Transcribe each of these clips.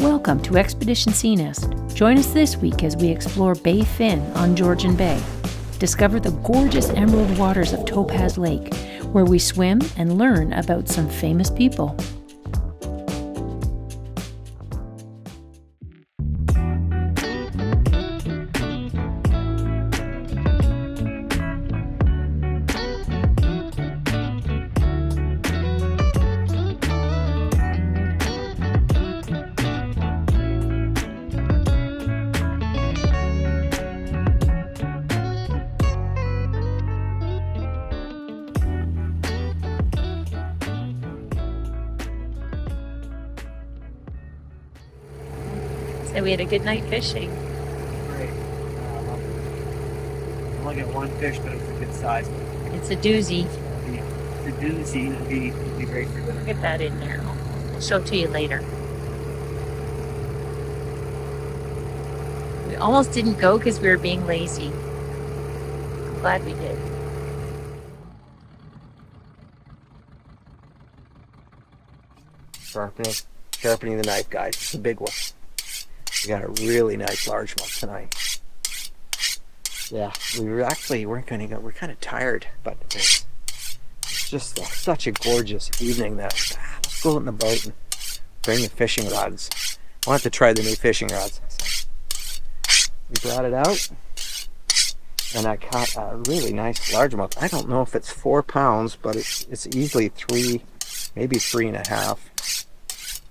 Welcome to Expedition Seanest. Join us this week as we explore Baie Fin on Georgian Bay. Discover the gorgeous emerald waters of Topaz Lake, where we swim and learn about some famous people. So we had a good night fishing. Great. I only got one fish, but it's a good size. It's a doozy. The doozy would be great for dinner. Get that in there. I'll show it to you later. We almost didn't go because we were being lazy. I'm glad we did. Sharpening the knife, guys. It's a big one. We got a really nice large one tonight. Yeah, weren't going to go. We're kind of tired, but it's just such a gorgeous evening that let's go in the boat and bring the fishing rods. I want to try the new fishing rods. So we brought it out, and I caught a really nice largemouth. I don't know if it's 4 pounds, but it's easily 3, maybe 3.5.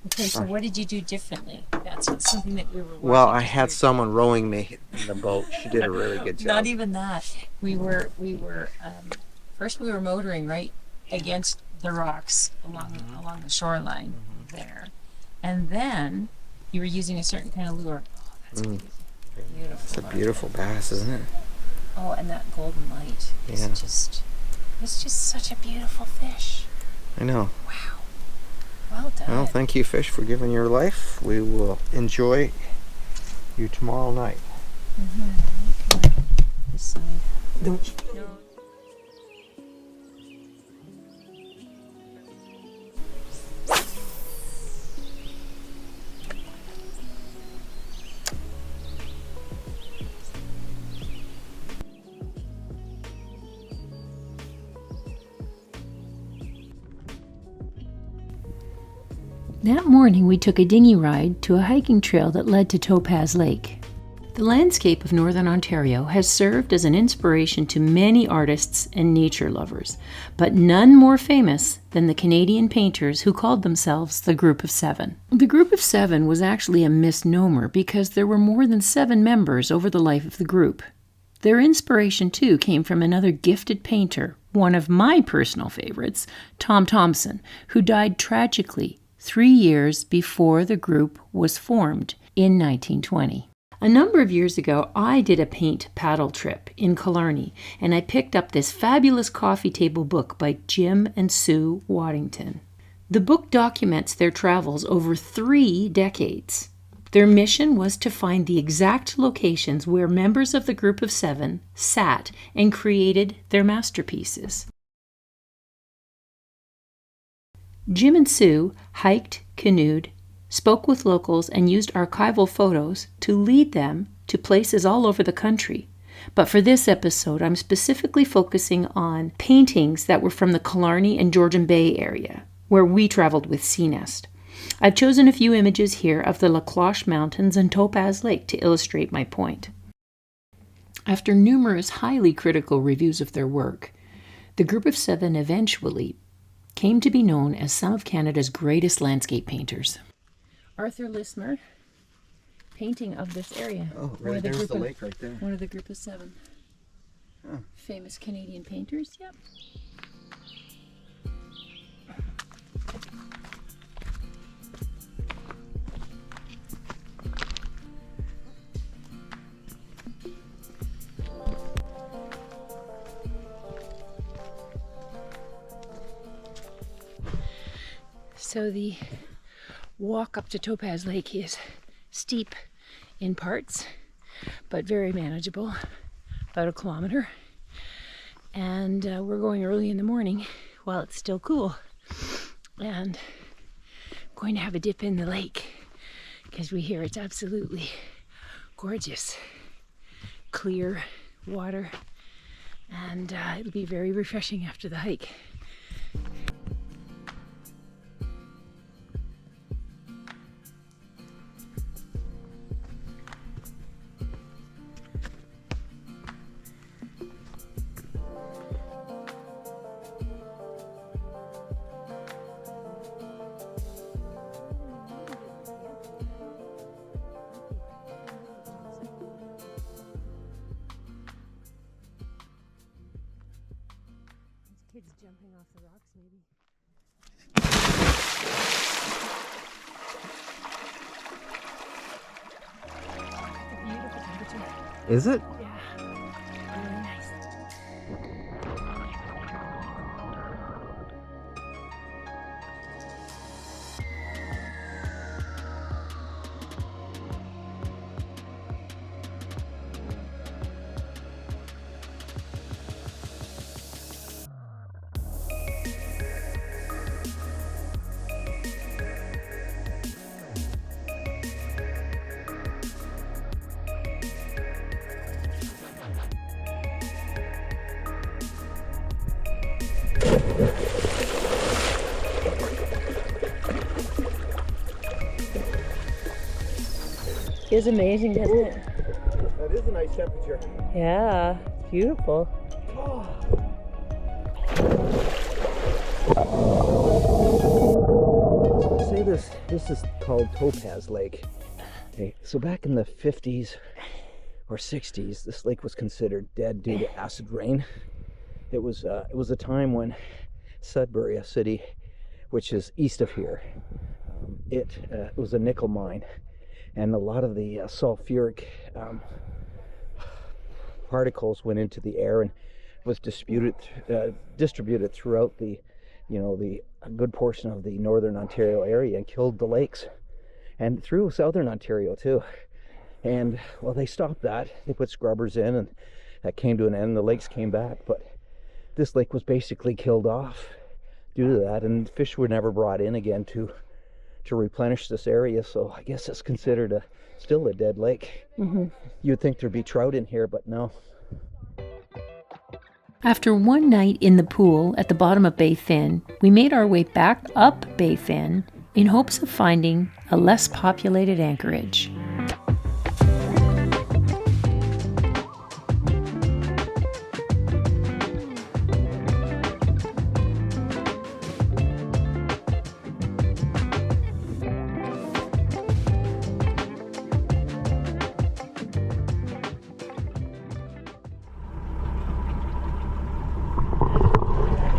Okay, so what did you do differently? That's something that we were working. Well, I had someone rowing me in the boat. She did a really good job. Not even that. We were first we were motoring right against the rocks along the shoreline there, and then you were using a certain kind of lure. Oh, that's beautiful. It's a beautiful bass, isn't it? Oh, and that golden light is just such a beautiful fish. I know. Wow. Well done. Well, thank you, fish, for giving your life. We will enjoy you tomorrow night. Okay. This side. No. That morning, we took a dinghy ride to a hiking trail that led to Topaz Lake. The landscape of Northern Ontario has served as an inspiration to many artists and nature lovers, but none more famous than the Canadian painters who called themselves the Group of Seven. The Group of Seven was actually a misnomer because there were more than 7 members over the life of the group. Their inspiration, too, came from another gifted painter, one of my personal favorites, Tom Thomson, who died tragically 3 years before the group was formed in 1920. A number of years ago, I did a paint paddle trip in Killarney, and I picked up this fabulous coffee table book by Jim and Sue Waddington. The book documents their travels over 3 decades. Their mission was to find the exact locations where members of the Group of Seven sat and created their masterpieces. Jim and Sue hiked, canoed, spoke with locals, and used archival photos to lead them to places all over the country. But for this episode, I'm specifically focusing on paintings that were from the Killarney and Georgian Bay area, where we traveled with Seanest. I've chosen a few images here of the La Cloche Mountains and Topaz Lake to illustrate my point. After numerous highly critical reviews of their work, the Group of Seven eventually came to be known as some of Canada's greatest landscape painters. Arthur Lismer, painting of this area. Oh, right there's the lake right there. One of the Group of Seven. Oh. Famous Canadian painters, yep. So the walk up to Topaz Lake is steep in parts, but very manageable, about 1 kilometer. And we're going early in the morning while it's still cool. And going to have a dip in the lake because we hear it's absolutely gorgeous. Clear water, and it'll be very refreshing after the hike. Kids jumping off the rocks, maybe. It's a beautiful temperature. Is it? Yeah, really nice. It's amazing, isn't it? That is a nice temperature. Yeah, it's beautiful. Say this is called Topaz Lake. Okay, so back in the 50s or 60s, this lake was considered dead due to acid rain. It was a time when Sudbury, a city which is east of here, it was a nickel mine. And a lot of the sulfuric particles went into the air and was distributed throughout the a good portion of the northern Ontario area and killed the lakes, and through southern Ontario too. And well, they stopped that. They put scrubbers in, and that came to an end. The lakes came back, but this lake was basically killed off due to that, and fish were never brought in again to replenish this area. So I guess it's considered still a dead lake. You'd think there'd be trout in here, but no. After one night in the pool at the bottom of Baie Fin, we made our way back up Baie Fin in hopes of finding a less populated anchorage.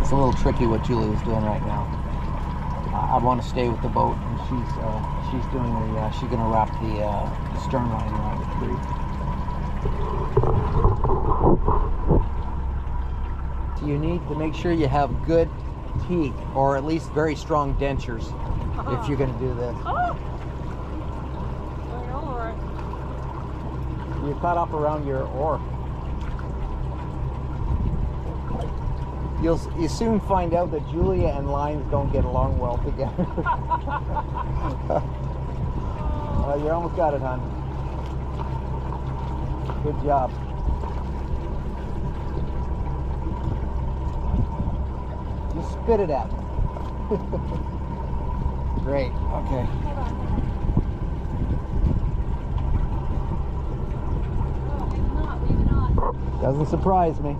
It's a little tricky what Julie is doing right now. I want to stay with the boat, and she's doing she's gonna wrap the stern line around the tree. So you need to make sure you have good teeth, or at least very strong dentures, if you're gonna do this. You're caught up around your oar. You'll soon find out that Julia and lines don't get along well together. You almost got it, hon. Good job. Just spit it at me. Great. Okay. Doesn't surprise me.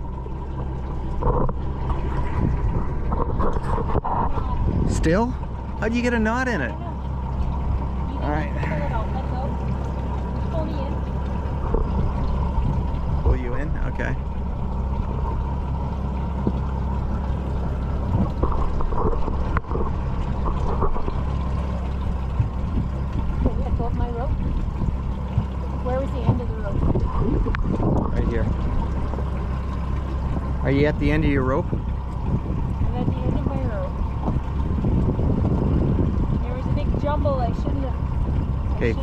Still? How'd you get a knot in it? All right. Pull you in? Okay. Let go of my rope. Where was the end of the rope? Right here. Are you at the end of your rope? I'm at the end of my rope. There was a big jumble. I shouldn't have. Okay,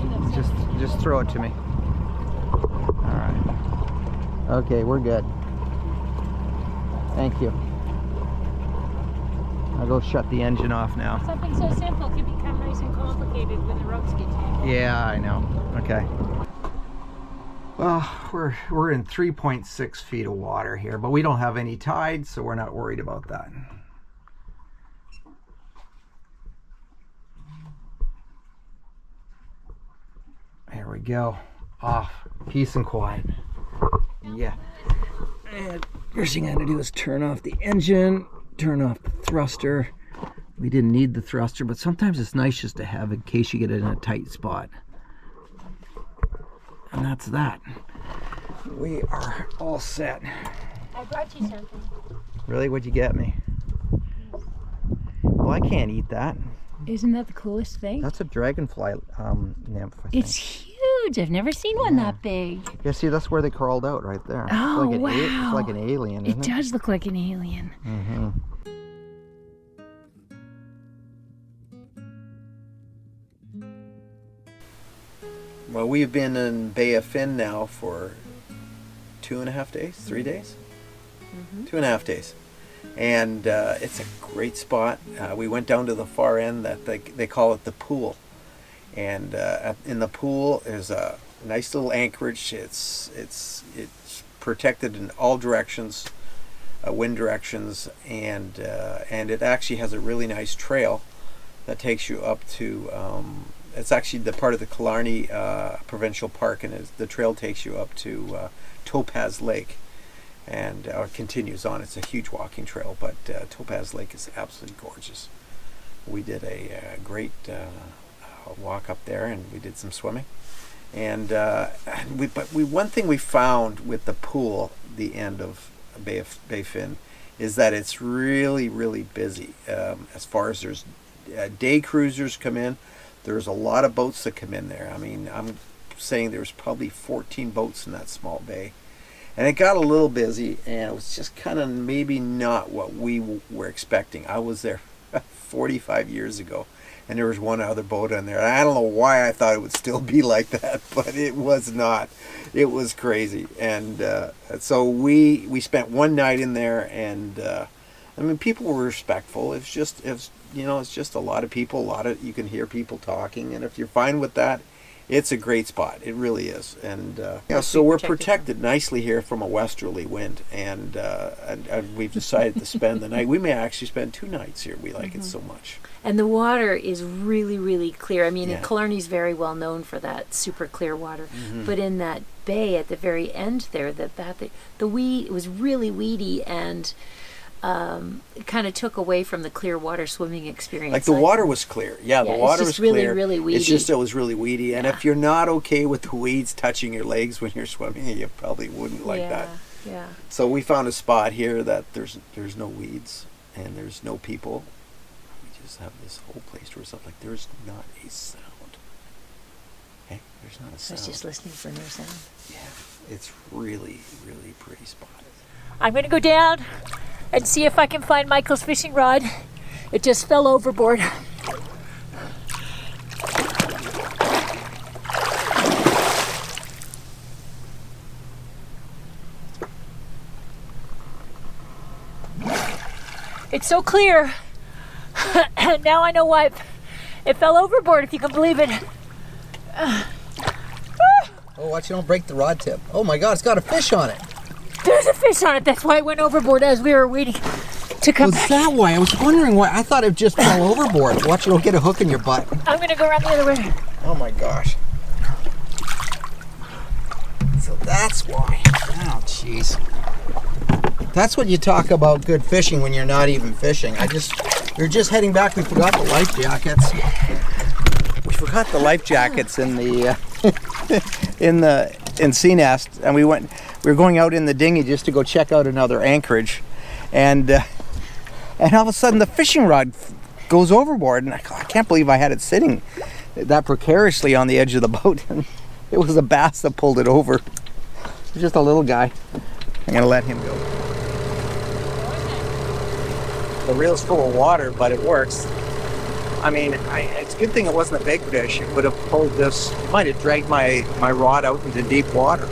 just throw it to me. All right. Okay, we're good. Thank you. I'll go shut the engine off now. Something so simple could become nice and complicated when the ropes get tangled. Yeah, I know. Okay. Well, we're in 3.6 feet of water here, but we don't have any tide, so we're not worried about that. There we go. Off. Peace and quiet. Yeah. And first thing I had to do is turn off the engine, turn off the thruster. We didn't need the thruster, but sometimes it's nice just to have in case you get in a tight spot. And that's that. We are all set. I brought you something. Really? What'd you get me? Well, I can't eat that. Isn't that the coolest thing? That's a dragonfly nymph, I think. It's huge. I've never seen one that big. Yeah, see, that's where they crawled out, right there. Oh, it's like wow. It's like an alien, isn't it? It does look like an alien. Mm-hmm. Well, we've been in Baie Fin now for 2.5 days, 3 days? 2.5 days. And it's a great spot. We went down to the far end that they call it the pool. And in the pool is a nice little anchorage. It's protected in all directions, wind directions, and it actually has a really nice trail that takes you up to it's actually the part of the Killarney Provincial Park, and the trail takes you up to Topaz Lake, and continues on. It's a huge walking trail, but Topaz Lake is absolutely gorgeous. We did a great walk up there, and we did some swimming. And one thing we found with the pool, the end of Baie Fin, is that it's really, really busy. As far as there's day cruisers come in, there's a lot of boats that come in there. I mean, I'm saying there's probably 14 boats in that small bay. And it got a little busy, and it was just kind of maybe not what we were expecting. I was there 45 years ago, and there was one other boat on there. I don't know why I thought it would still be like that, but it was not. It was crazy. And so we spent one night in there, and I mean, people were respectful. It's just a lot of people, you can hear people talking, and if you're fine with that, it's a great spot. It really is. And so we're protected nicely here from a westerly wind, and we've decided to spend the night. We may actually spend 2 nights here. We like it so much. And the water is really, really clear. I mean, Killarney's very well known for that super clear water. But in that bay at the very end there, the weed, it was really weedy, and it kind of took away from the clear water swimming experience. Like the water was clear. Yeah, the water was really, clear. really weedy. It's just it was really weedy. And if you're not okay with the weeds touching your legs when you're swimming, you probably wouldn't like that. Yeah. So we found a spot here that there's no weeds and there's no people. We just have this whole place where it's like there's not a sound. Hey, there's not a sound. I was just listening for no sound. Yeah, it's really, really pretty spot. I'm going to go down and see if I can find Michael's fishing rod. It just fell overboard. It's so clear. Now I know why it fell overboard, if you can believe it. Oh, watch you don't break the rod tip. Oh my God, it's got a fish on it. There's a fish on it. That's why it went overboard as we were waiting to come back. Was that why? I was wondering why. I thought it just fell overboard. Watch you don't get a hook in your butt. I'm going to go around the other way. Oh my gosh. So that's why. Oh, jeez. That's what you talk about good fishing when you're not even fishing. We're just heading back. We forgot the life jackets. We forgot the life jackets in the in Sea Nest, and we were going out in the dinghy just to go check out another anchorage, and all of a sudden the fishing rod goes overboard, and I can't believe I had it sitting that precariously on the edge of the boat. And it was a bass that pulled it over. It was just a little guy. I'm gonna let him go. The reel's full of water, but it works. I mean, it's a good thing it wasn't a big fish. It would have pulled this, might have dragged my rod out into deep water.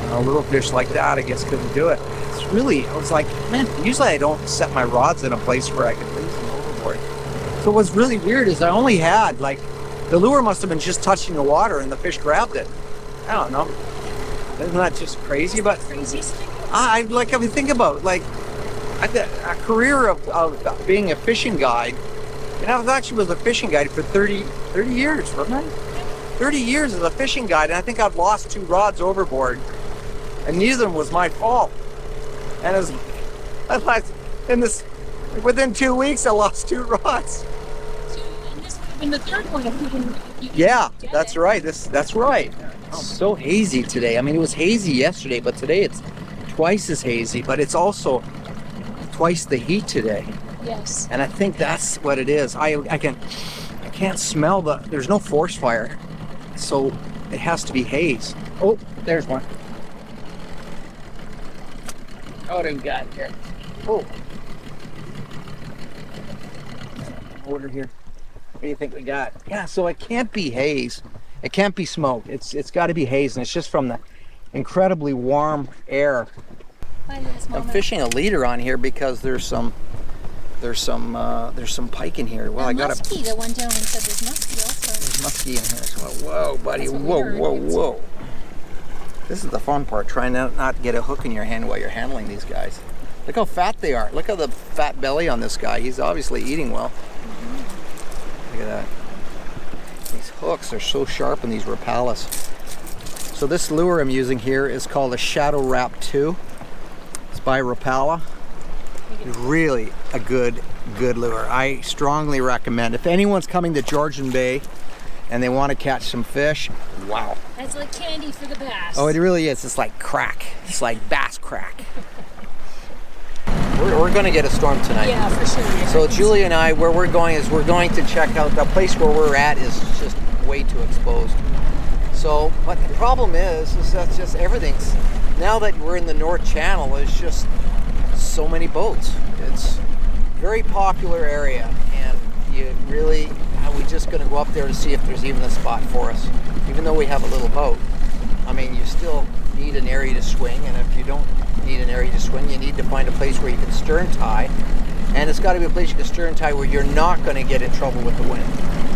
A little fish like that, I guess, couldn't do it. I was like, man, usually I don't set my rods in a place where I can lose them overboard. So what's really weird is I only had, like, the lure must have been just touching the water and the fish grabbed it. I don't know. Isn't that just crazy? But I mean, think about, like, a career of being a fishing guide. And I actually was a fishing guide for 30 years, wasn't I? 30 years as a fishing guide, and I think I've lost 2 rods overboard, and neither of them was my fault. And within 2 weeks, I lost 2 rods. And this would have been the third one if you didn't. Yeah, that's right. That's right. Oh, so hazy today. I mean, it was hazy yesterday, but today it's twice as hazy. But it's also twice the heat today. Yes. And I think that's what it is. I can't smell there's no forest fire, so it has to be haze. Oh, there's one. What do we got here? Oh, order here. What do you think we got? Yeah, so it can't be haze. It can't be smoke. It's got to be haze, and it's just from the incredibly warm air. I'm fishing a leader on here because there's some pike in here. Well, I got muskie. The one gentleman said there's muskie also. There's muskie in here. So, whoa, buddy! Whoa! This is the fun part, trying to not get a hook in your hand while you're handling these guys. Look how fat they are. Look at the fat belly on this guy. He's obviously eating well. Look at that. These hooks are so sharp in these Rapalas. So this lure I'm using here is called a Shadow Wrap 2. It's by Rapala. Really a good lure. I strongly recommend. If anyone's coming to Georgian Bay and they want to catch some fish, wow. That's like candy for the bass. Oh, it really is. It's like crack. It's like bass crack. We're going to get a storm tonight. Yeah, for sure. Yeah. So Julie and I, where we're going is we're going to check out the place where we're at is just way too exposed. So, but the problem is that's just everything's, now that we're in the North Channel, there's just so many boats. It's a very popular area, and we're just going to go up there to see if there's even a spot for us. Even though we have a little boat, I mean, you still need an area to swing, and if you don't need an area to swing, you need to find a place where you can stern tie, and it's got to be a place you can stern tie where you're not going to get in trouble with the wind.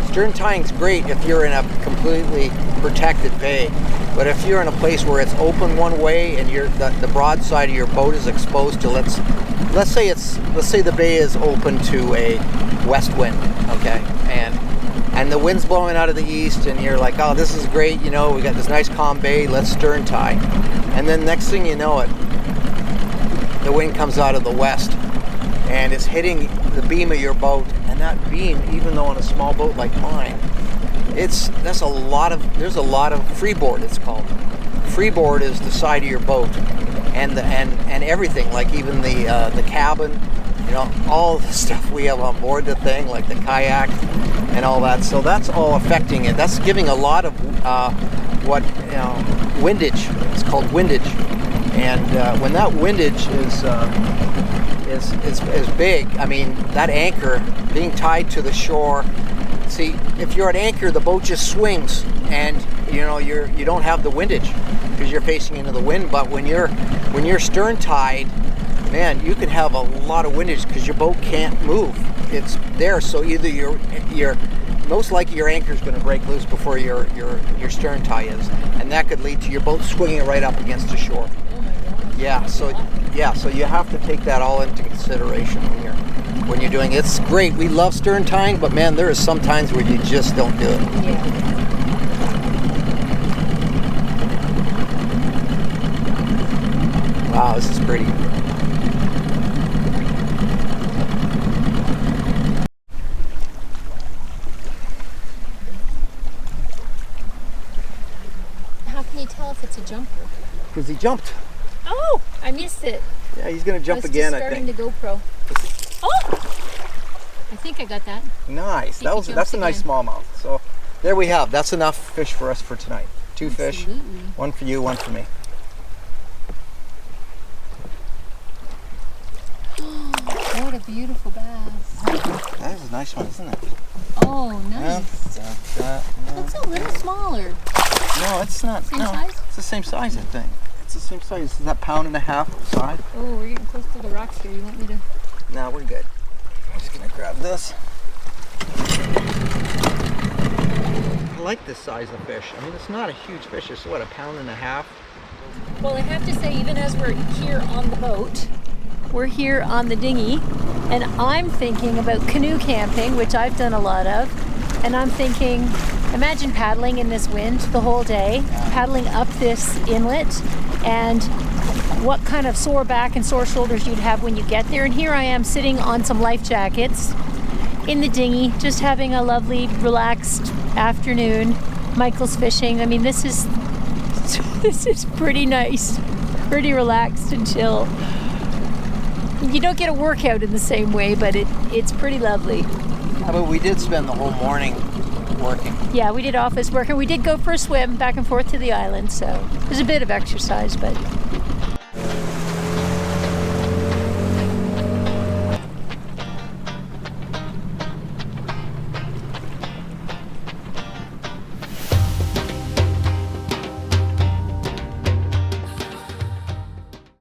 Stern tying's great if you're in a completely protected bay, but if you're in a place where it's open one way and the broad side of your boat is exposed to let's say the bay is open to a west wind, okay, and the wind's blowing out of the east, and you're like, oh, this is great, you know, we got this nice calm bay, let's stern tie, and then next thing you know it, the wind comes out of the west and it's hitting the beam of your boat, and that beam, even though on a small boat like mine, there's a lot of freeboard, it's called. Freeboard is the side of your boat, and everything, like even the cabin, you know, all the stuff we have on board the thing, like the kayak and all that. So that's all affecting it. That's giving a lot of windage. It's called windage, and when that windage is big, I mean, that anchor being tied to the shore. See, if you're at anchor, the boat just swings, and you know you don't have the windage because you're facing into the wind. But when you're stern tied, man, you can have a lot of windage because your boat can't move. It's there, so either you're most likely your anchor is going to break loose before your stern tie is, and that could lead to your boat swinging right up against the shore. Yeah, so you have to take that all into consideration when you're doing it. It's great. We love stern tying, but man, there is some times where you just don't do it. Yeah. Wow, this is pretty. How can you tell if it's a jumper? Because he jumped. Oh, I missed it. Yeah, he's going to jump again, I think. Starting the GoPro. Oh! I think I got that. Nice. That's a nice smallmouth. So there we have. That's enough fish for us for tonight. 2 fish. One for you, one for me. What a beautiful bass. That is a nice one, isn't it? Oh, nice. That's a little smaller. No, it's not. Same size? It's the same size, I think. It's the same size. Is that 1.5 pound size? Oh, we're getting close to the rocks here. You want me to? No, we're good. I'm just gonna grab this. I like this size of fish. I mean, it's not a huge fish. It's what, 1.5 pounds? Well, I have to say, even as we're here on the boat, we're here on the dinghy, and I'm thinking about canoe camping, which I've done a lot of, and I'm thinking, imagine paddling in this wind the whole day, paddling up this inlet, and what kind of sore back and sore shoulders you'd have when you get there. And here I am sitting on some life jackets in the dinghy, just having a lovely, relaxed afternoon. Michael's fishing. I mean, this is pretty nice, pretty relaxed and chill. You don't get a workout in the same way, but it's pretty lovely. Yeah, but we did spend the whole morning working. Yeah, we did office work, and we did go for a swim back and forth to the island, so there's a bit of exercise, but